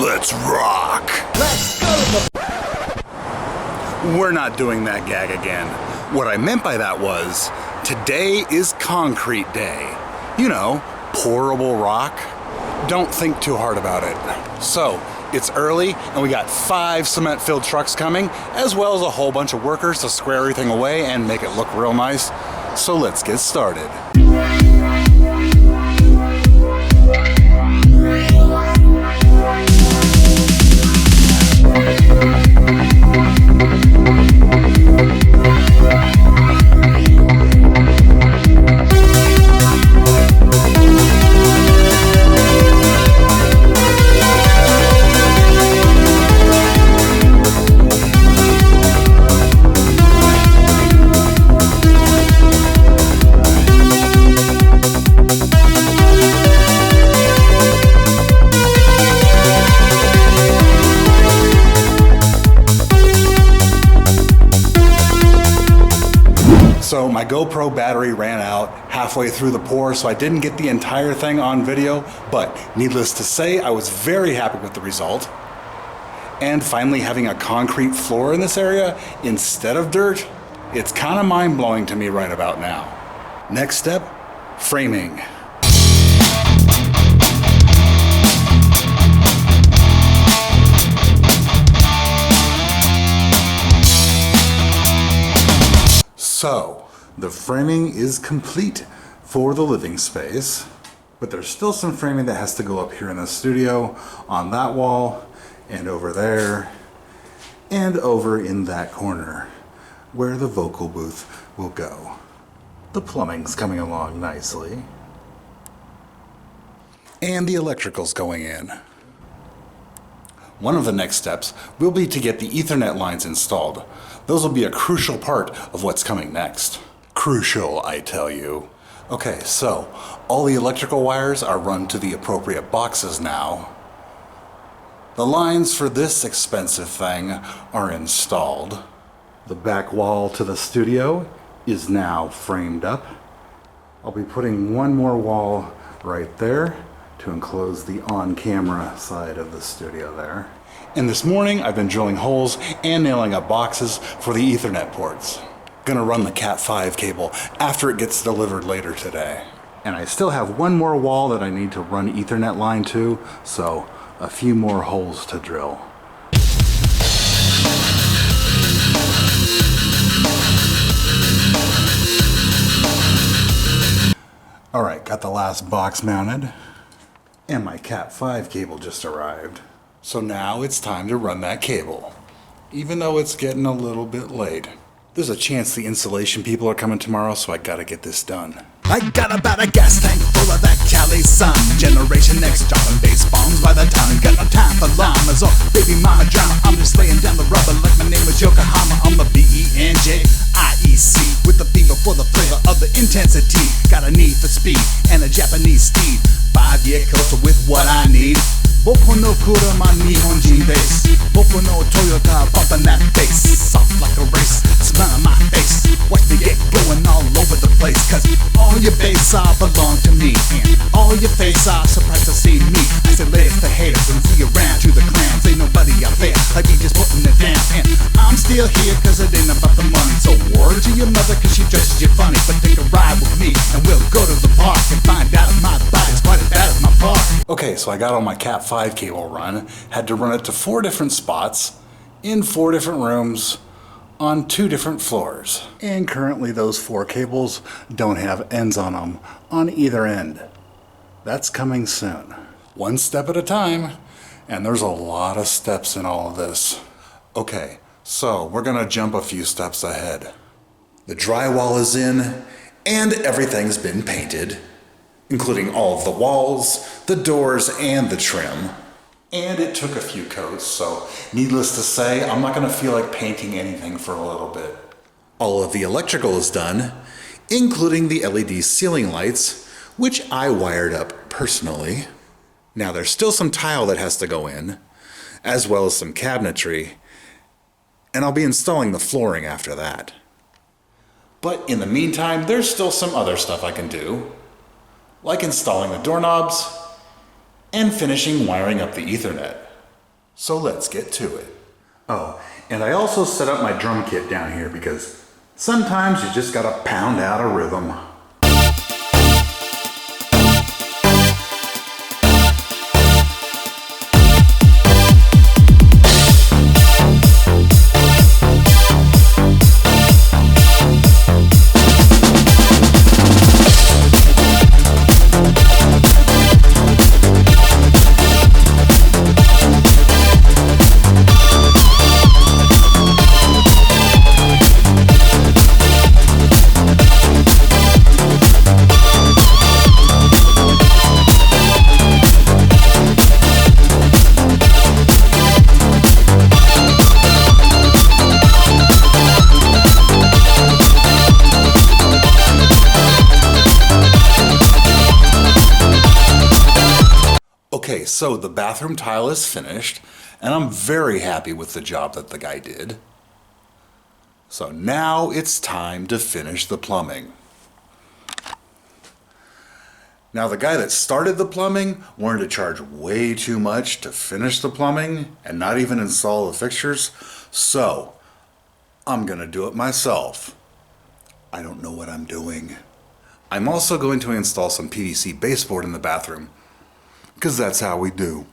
Let's rock! Let's go! We're not doing that gag again. What I meant by that was, today is concrete day. You know, pourable rock. Don't think too hard about it. So, it's early and we got 5 cement-filled trucks coming, as well as a whole bunch of workers to square everything away and make it look real nice. So let's get started. So my GoPro battery ran out halfway through the pour, so I didn't get the entire thing on video, but needless to say, I was very happy with the result. And finally having a concrete floor in this area instead of dirt, it's kind of mind-blowing to me right about now. Next step, framing. So, the framing is complete for the living space, but there's still some framing that has to go up here in the studio, on that wall, and over there, and over in that corner, where the vocal booth will go. The plumbing's coming along nicely. And the electrical's going in. One of the next steps will be to get the Ethernet lines installed. Those will be a crucial part of what's coming next. Crucial, I tell you. Okay, so all the electrical wires are run to the appropriate boxes now. The lines for this expensive thing are installed. The back wall to the studio is now framed up. I'll be putting one more wall right there to enclose the on-camera side of the studio there. And this morning I've been drilling holes and nailing up boxes for the Ethernet ports. Gonna run the Cat 5 cable after it gets delivered later today. And I still have one more wall that I need to run Ethernet line to, so a few more holes to drill. Alright, got the last box mounted. And my Cat 5 cable just arrived. So now it's time to run that cable, even though it's getting a little bit late. There's a chance the insulation people are coming tomorrow, so I gotta get this done. I got about a gas tank full of that Cali sun. Generation X dropping bass bombs by the ton. Got no time for llamas or baby mama drama. I'm just laying down the rubber like my name was Yokohama. I'm the BENJIEC with the fever for the flavor of the intensity. Got a need for speed and a Japanese steed. 5-year coaster with what I need. Boku no kurama Nihonjin bass. Boku no Toyota bumping that bass. Soft like a race, smell my face. Watch me get going all over the place. Cause all your bass belong to me. And all your face are surprised to see me. I said let's the haters and see around to the clans. Ain't nobody out there like me just putting it down. And I'm still here cause it ain't about the money. So word to your mother cause she dresses you funny. But take a ride with me and we'll go to the park and find out if my body's quite as bad as my park. Okay, so I got on my Cat 5 cable run, had to run it to 4 different spots, in 4 different rooms, on 2 different floors. And currently those 4 cables don't have ends on them on either end. That's coming soon. One step at a time, and there's a lot of steps in all of this. Okay, so we're gonna jump a few steps ahead. The drywall is in, and everything's been painted, including all of the walls, the doors, and the trim. And it took a few coats, so needless to say, I'm not gonna feel like painting anything for a little bit. All of the electrical is done, including the LED ceiling lights, which I wired up personally. Now there's still some tile that has to go in, as well as some cabinetry, and I'll be installing the flooring after that. But in the meantime, there's still some other stuff I can do, like installing the doorknobs and finishing wiring up the Ethernet. So let's get to it. Oh, and I also set up my drum kit down here because sometimes you just gotta pound out a rhythm. Okay, so the bathroom tile is finished, and I'm very happy with the job that the guy did. So now it's time to finish the plumbing. Now the guy that started the plumbing wanted to charge way too much to finish the plumbing and not even install the fixtures, so I'm gonna do it myself. I don't know what I'm doing. I'm also going to install some PVC baseboard in the bathroom, because that's how we do.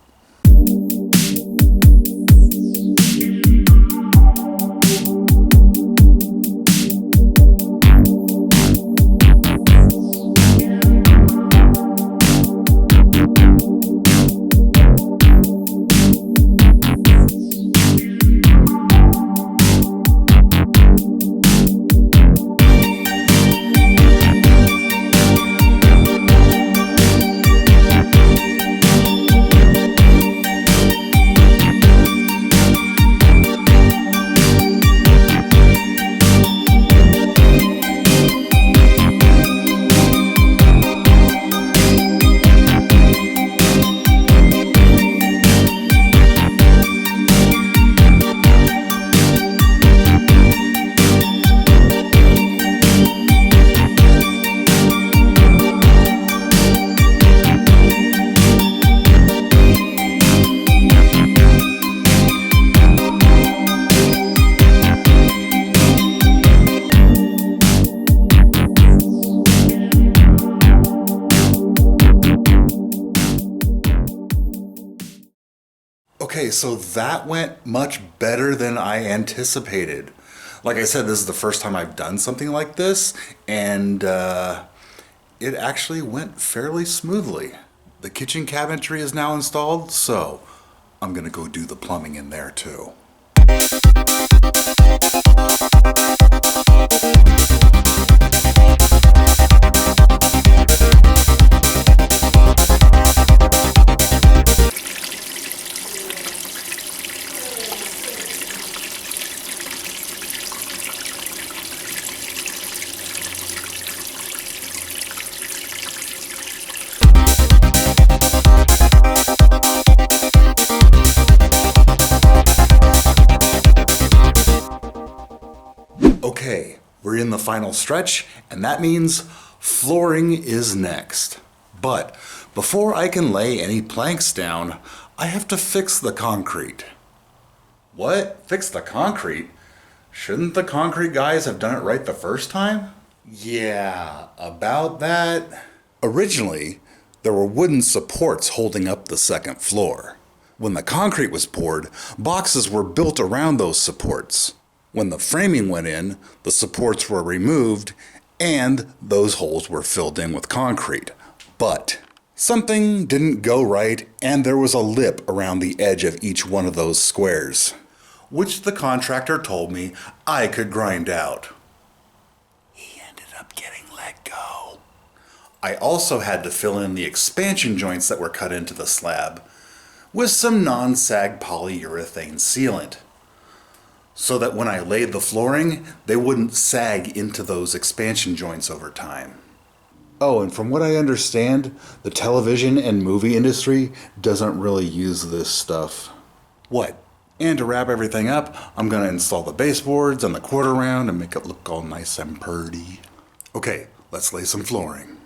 Okay, so that went much better than I anticipated. Like I said, this is the first time I've done something like this, and it actually went fairly smoothly. The kitchen cabinetry is now installed, so I'm gonna go do the plumbing in there too. Okay, we're in the final stretch, and that means flooring is next. But before I can lay any planks down, I have to fix the concrete. What? Fix the concrete? Shouldn't the concrete guys have done it right the first time? Yeah, about that. Originally, there were wooden supports holding up the second floor. When the concrete was poured, boxes were built around those supports. When the framing went in, the supports were removed and those holes were filled in with concrete. But something didn't go right, and there was a lip around the edge of each one of those squares, which the contractor told me I could grind out. He ended up getting let go. I also had to fill in the expansion joints that were cut into the slab with some non-sag polyurethane sealant, so that when I laid the flooring, they wouldn't sag into those expansion joints over time. Oh, and from what I understand, the television and movie industry doesn't really use this stuff. What? And to wrap everything up, I'm gonna install the baseboards and the quarter round and make it look all nice and purty. Okay, let's lay some flooring.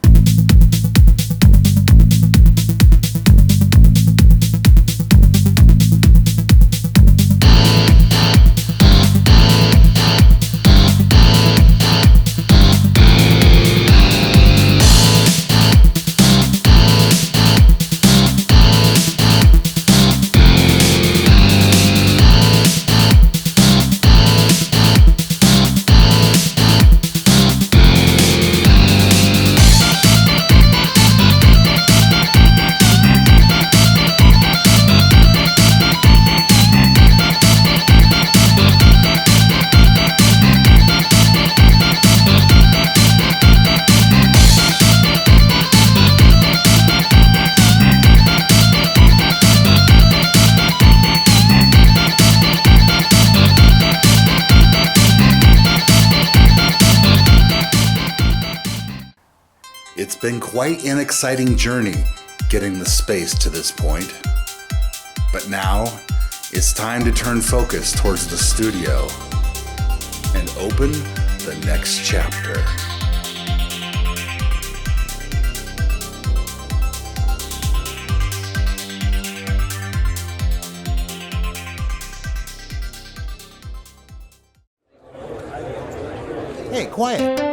It's been quite an exciting journey getting the space to this point. But now, it's time to turn focus towards the studio and open the next chapter. Hey, quiet.